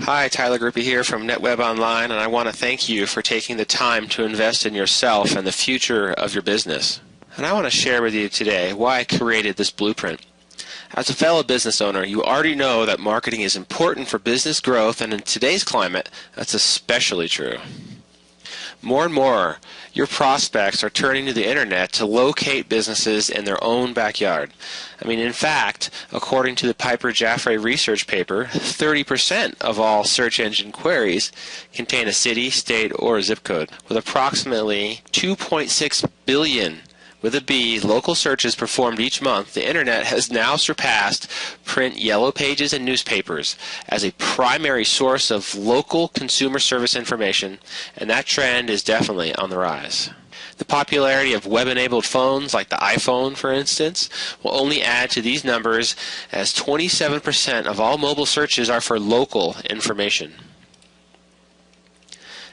Hi, Tyler Gruppe here from NetWeb Online, and I want to thank you for taking the time to invest in yourself and the future of your business. And I want to share with you today why I created this blueprint. As a fellow business owner, you already know that marketing is important for business growth, and in today's climate, that's especially true. More and more, your prospects are turning to the internet to locate businesses in their own backyard. In fact, according to the Piper Jaffray research paper, 30% of all search engine queries contain a city, state, or zip code. With approximately 2.6 billion with a B, local searches performed each month, the internet has now surpassed print yellow pages and newspapers as a primary source of local consumer service information, and that trend is definitely on the rise. The popularity of web-enabled phones, like the iPhone, for instance, will only add to these numbers, as 27% of all mobile searches are for local information.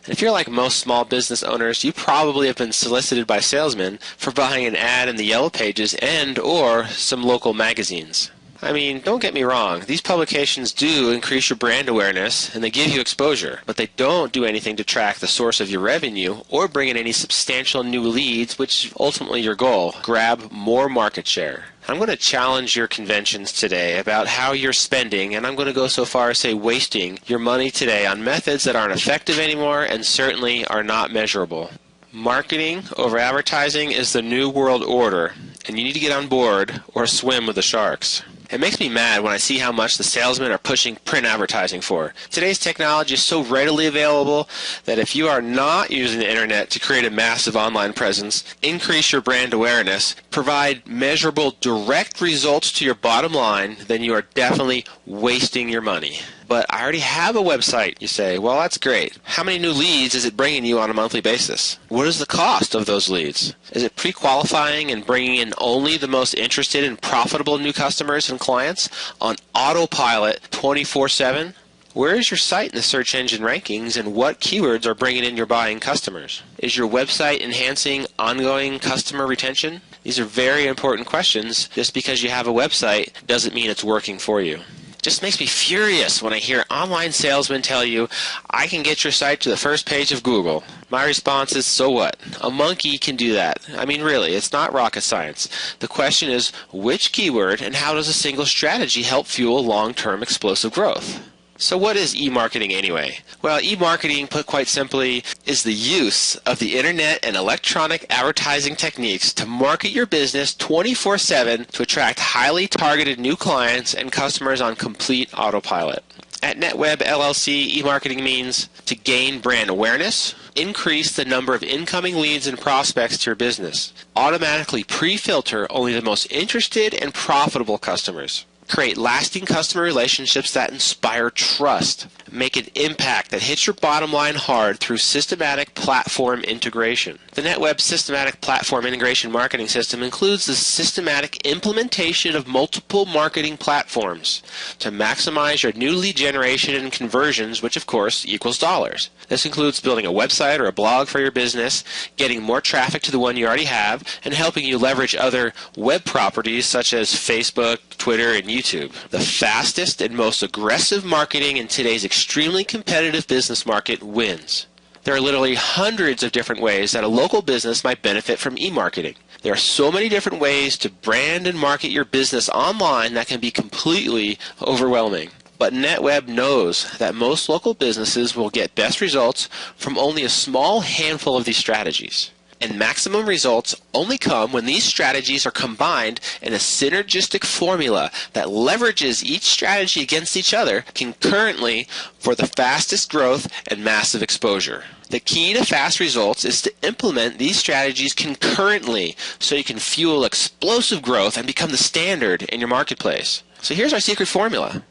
If you're like most small business owners, you probably have been solicited by salesmen for buying an ad in the yellow pages and/or some local magazines. Don't get me wrong, these publications do increase your brand awareness and they give you exposure, but they don't do anything to track the source of your revenue or bring in any substantial new leads, which is ultimately your goal: grab more market share. I'm going to challenge your conventions today about how you're spending, and I'm going to go so far as say wasting your money today on methods that aren't effective anymore and certainly are not measurable. Marketing over advertising is the new world order, and you need to get on board or swim with the sharks. It makes me mad when I see how much the salesmen are pushing print advertising for. Today's technology is so readily available that if you are not using the internet to create a massive online presence, increase your brand awareness, provide measurable direct results to your bottom line, then you are definitely wasting your money. But I already have a website, you say. Well, that's great. How many new leads is it bringing you on a monthly basis? What is the cost of those leads? Is it pre-qualifying and bringing in only the most interested and profitable new customers and clients on autopilot 24/7? Where is your site in the search engine rankings, and what keywords are bringing in your buying customers? Is your website enhancing ongoing customer retention? These are very important questions. Just because you have a website doesn't mean it's working for you. It just makes me furious when I hear online salesmen tell you, I can get your site to the first page of Google. My response is, so what? A monkey can do that. Really, it's not rocket science. The question is, which keyword and how does a single strategy help fuel long-term explosive growth? So what is e-marketing anyway? Well, e-marketing, put quite simply, is the use of the internet and electronic advertising techniques to market your business 24/7 to attract highly targeted new clients and customers on complete autopilot. At NetWeb LLC, e-marketing means to gain brand awareness, increase the number of incoming leads and prospects to your business, automatically pre-filter only the most interested and profitable customers, create lasting customer relationships that inspire trust, make an impact that hits your bottom line hard through systematic platform integration. The NetWeb Systematic Platform Integration Marketing System includes the systematic implementation of multiple marketing platforms to maximize your new lead generation and conversions, which of course equals dollars. This includes building a website or a blog for your business, getting more traffic to the one you already have, and helping you leverage other web properties such as Facebook, Twitter, and YouTube. The fastest and most aggressive marketing in today's extremely competitive business market wins. There are literally hundreds of different ways that a local business might benefit from e-marketing. There are so many different ways to brand and market your business online that can be completely overwhelming. But NetWeb knows that most local businesses will get best results from only a small handful of these strategies. And maximum results only come when these strategies are combined in a synergistic formula that leverages each strategy against each other concurrently for the fastest growth and massive exposure. The key to fast results is to implement these strategies concurrently so you can fuel explosive growth and become the standard in your marketplace. So here's our secret formula.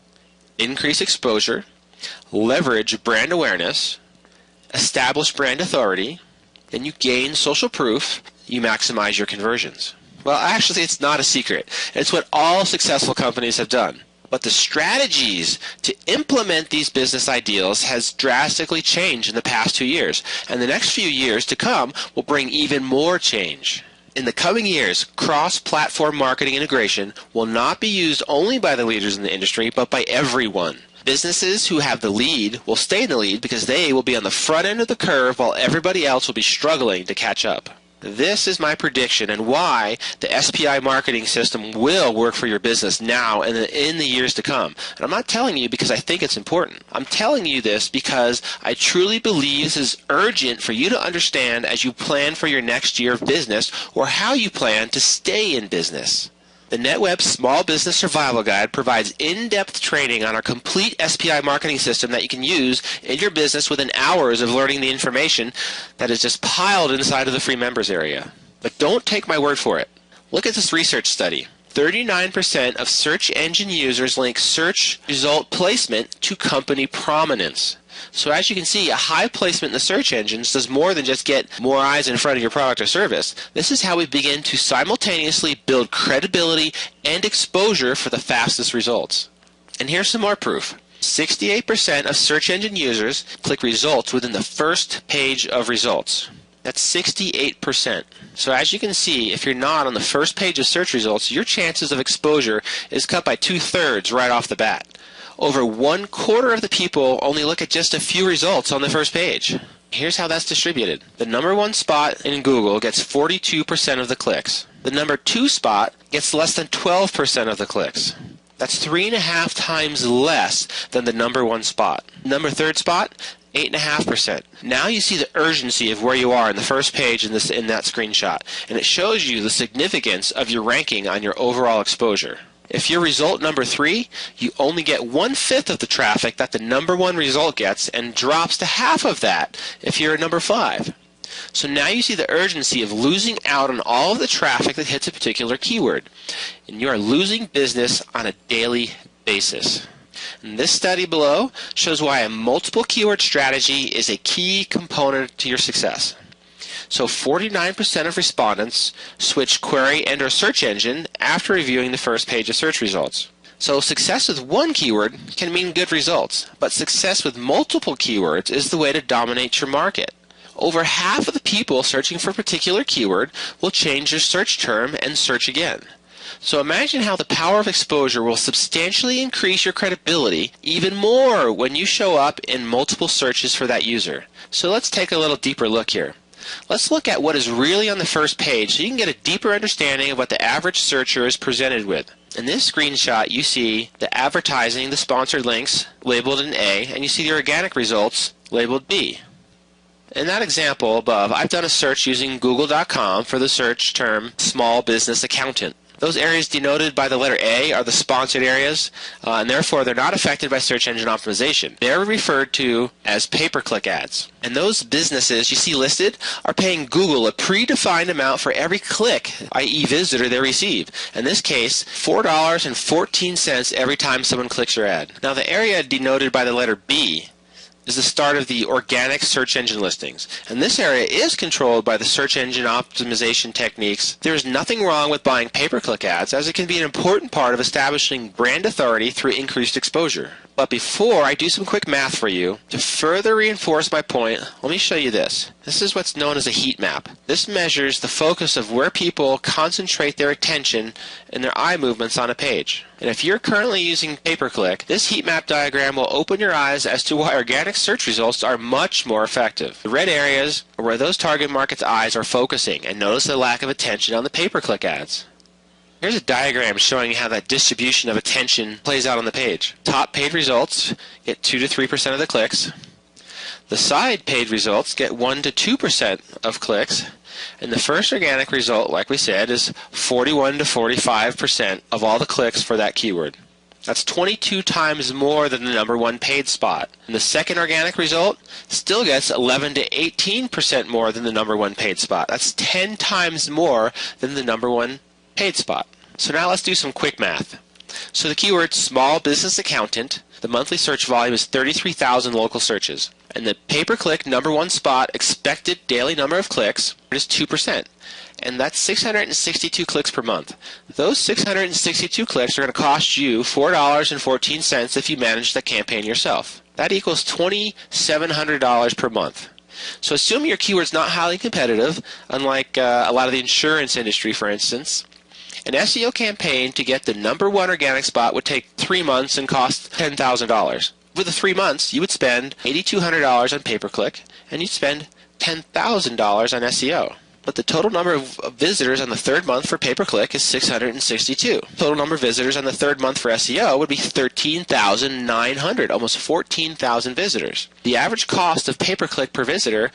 Increase exposure, leverage brand awareness, establish brand authority, then you gain social proof, you maximize your conversions. Well, actually, it's not a secret. It's what all successful companies have done. But the strategies to implement these business ideals has drastically changed in the past 2 years, and the next few years to come will bring even more change. In the coming years, cross-platform marketing integration will not be used only by the leaders in the industry, but by everyone. businesses who have the lead will stay in the lead because they will be on the front end of the curve while everybody else will be struggling to catch up. This is my prediction and why the SPI marketing system will work for your business now and in the years to come. And I'm not telling you because I think it's important. I'm telling you this because I truly believe this is urgent for you to understand as you plan for your next year of business or how you plan to stay in business. The NetWeb Small Business Survival Guide provides in-depth training on our complete SPI marketing system that you can use in your business within hours of learning the information that is just piled inside of the free members area. But don't take my word for it. Look at this research study. 39% of search engine users link search result placement to company prominence. So as you can see, a high placement in the search engines does more than just get more eyes in front of your product or service. This is how we begin to simultaneously build credibility and exposure for the fastest results. And here's some more proof. 68% of search engine users click results within the first page of results. That's 68%. So as you can see, if you're not on the first page of search results, your chances of exposure is cut by 2/3 right off the bat. Over 1/4 of the people only look at just a few results on the first page. Here's how that's distributed. The number 1 spot in Google gets 42% of the clicks. The number 2 spot gets less than 12% of the clicks. That's 3.5 times less than the number 1 spot. Number 3 spot, 8.5%. Now you see the urgency of where you are in the first page in that screenshot, and it shows you the significance of your ranking on your overall exposure. If you're result number 3, you only get 1/5 of the traffic that the number 1 result gets and drops to half of that if you're at number 5. So now you see the urgency of losing out on all of the traffic that hits a particular keyword. And you are losing business on a daily basis. And this study below shows why a multiple keyword strategy is a key component to your success. So 49% of respondents switch query and or search engine after reviewing the first page of search results. So success with one keyword can mean good results, but success with multiple keywords is the way to dominate your market. Over half of the people searching for a particular keyword will change their search term and search again. So imagine how the power of exposure will substantially increase your credibility even more when you show up in multiple searches for that user. So let's take a little deeper look here. Let's look at what is really on the first page so you can get a deeper understanding of what the average searcher is presented with. In this screenshot, you see the advertising, the sponsored links labeled in A, and you see the organic results labeled B. In that example above, I've done a search using Google.com for the search term small business accountant. Those areas denoted by the letter A are the sponsored areas, and therefore they're not affected by search engine optimization. They're referred to as pay-per-click ads. And those businesses you see listed are paying Google a predefined amount for every click, i.e. visitor, they receive. In this case, $4.14 every time someone clicks your ad. Now the area denoted by the letter B is the start of the organic search engine listings. And this area is controlled by the search engine optimization techniques. There is nothing wrong with buying pay-per-click ads, as it can be an important part of establishing brand authority through increased exposure. But before I do some quick math for you, to further reinforce my point, let me show you this. This is what's known as a heat map. This measures the focus of where people concentrate their attention and their eye movements on a page. And if you're currently using pay-per-click, this heat map diagram will open your eyes as to why organic search results are much more effective. The red areas are where those target markets' eyes are focusing, and notice the lack of attention on the pay-per-click ads. Here's a diagram showing how that distribution of attention plays out on the page. Top paid results get 2 to 3% of the clicks. The side paid results get 1 to 2% of clicks. And the first organic result, like we said, is 41 to 45% of all the clicks for that keyword. That's 22 times more than the number 1 paid spot. And the second organic result still gets 11 to 18% more than the number 1 paid spot. That's 10 times more than the number 1 paid spot. So now let's do some quick math. So the keyword small business accountant, the monthly search volume is 33,000 local searches. And the pay-per-click number 1 spot expected daily number of clicks is 2%. And that's 662 clicks per month. Those 662 clicks are going to cost you $4.14 if you manage the campaign yourself. That equals $2,700 per month. So assume your keyword's not highly competitive, unlike a lot of the insurance industry, for instance, An SEO campaign to get the #1 organic spot would take 3 months and cost $10,000. With the 3 months, you would spend $8,200 on pay-per-click, and you'd spend $10,000 on SEO. But the total number of visitors on the third month for pay-per-click is 662. Total number of visitors on the third month for SEO would be 13,900, almost 14,000 visitors. The average cost of pay-per-click per visitor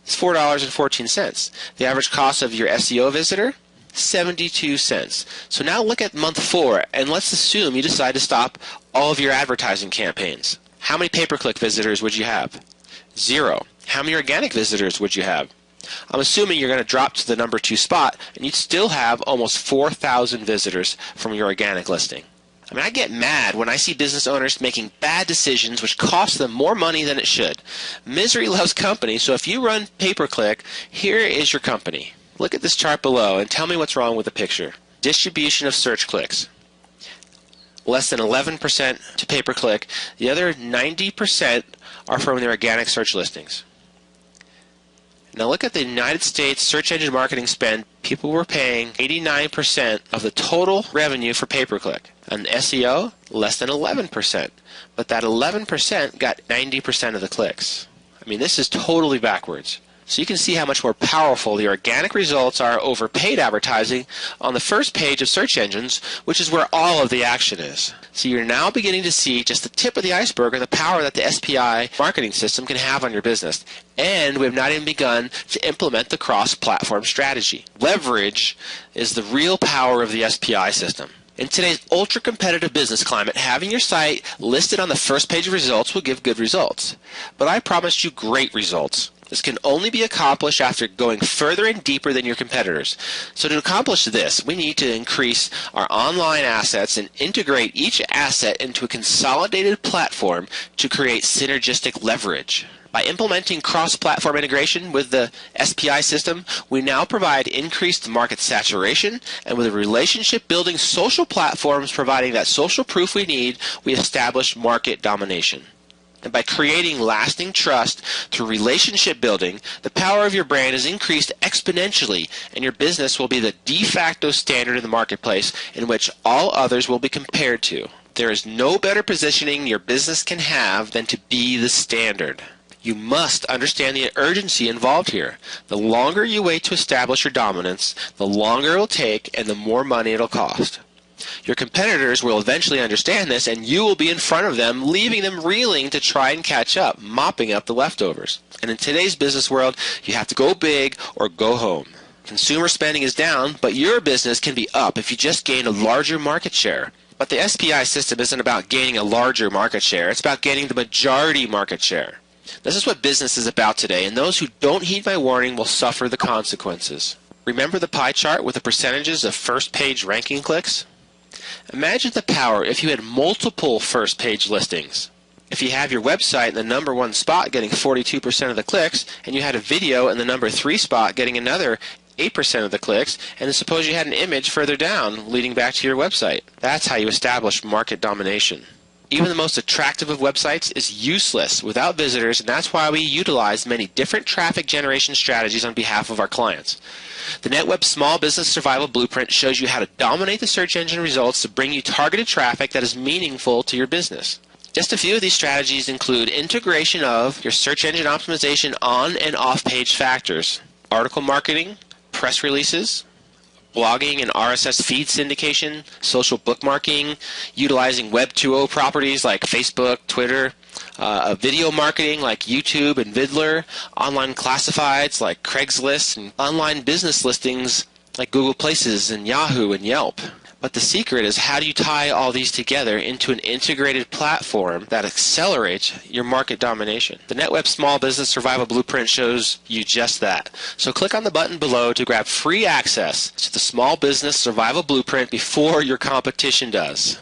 is $4.14. The average cost of your SEO visitor, 72 cents. So now look at month 4, and let's assume you decide to stop all of your advertising campaigns. How many pay-per-click visitors would you have? 0. How many organic visitors would you have? I'm assuming you're going to drop to the #2 spot, and you'd still have almost 4,000 visitors from your organic listing. I mean, I get mad when I see business owners making bad decisions which cost them more money than it should. Misery loves company, so if you run pay-per-click, here is your company. Look at this chart below and tell me what's wrong with the picture. Distribution of search clicks. Less than 11% to pay-per-click. The other 90% are from the organic search listings. Now look at the United States search engine marketing spend. People were paying 89% of the total revenue for pay-per-click. On SEO, less than 11%. But that 11% got 90% of the clicks. I mean, this is totally backwards. So you can see how much more powerful the organic results are over paid advertising on the first page of search engines, which is where all of the action is. So you're now beginning to see just the tip of the iceberg of the power that the SPI marketing system can have on your business. And we have not even begun to implement the cross-platform strategy. Leverage is the real power of the SPI system. In today's ultra-competitive business climate, having your site listed on the first page of results will give good results. But I promised you great results. This can only be accomplished after going further and deeper than your competitors. So to accomplish this, we need to increase our online assets and integrate each asset into a consolidated platform to create synergistic leverage. By implementing cross-platform integration with the SPI system, we now provide increased market saturation, and with the relationship-building social platforms providing that social proof we need, we establish market domination. And by creating lasting trust through relationship building, the power of your brand is increased exponentially, and your business will be the de facto standard in the marketplace in which all others will be compared to. There is no better positioning your business can have than to be the standard. You must understand the urgency involved here. The longer you wait to establish your dominance, the longer it will take and the more money it will cost. Your competitors will eventually understand this, and you will be in front of them, leaving them reeling to try and catch up, mopping up the leftovers. And in today's business world, you have to go big or go home. Consumer spending is down, but your business can be up if you just gain a larger market share. But the SPI system isn't about gaining a larger market share. It's about gaining the majority market share. This is what business is about today, and those who don't heed my warning will suffer the consequences. Remember the pie chart with the percentages of first page ranking clicks? Imagine the power if you had multiple first page listings. If you have your website in the #1 spot getting 42% of the clicks, and you had a video in the #3 spot getting another 8% of the clicks, and then suppose you had an image further down leading back to your website. That's how you establish market domination. Even the most attractive of websites is useless without visitors, and that's why we utilize many different traffic generation strategies on behalf of our clients. The NetWeb Small Business Survival Blueprint shows you how to dominate the search engine results to bring you targeted traffic that is meaningful to your business. Just a few of these strategies include integration of your search engine optimization on and off page factors, article marketing, press releases, blogging and RSS feed syndication, social bookmarking, utilizing Web 2.0 properties like Facebook, Twitter, video marketing like YouTube and Vidler, online classifieds like Craigslist, and online business listings like Google Places and Yahoo and Yelp. But the secret is, how do you tie all these together into an integrated platform that accelerates your market domination? The NetWeb Small Business Survival Blueprint shows you just that. So click on the button below to grab free access to the Small Business Survival Blueprint before your competition does.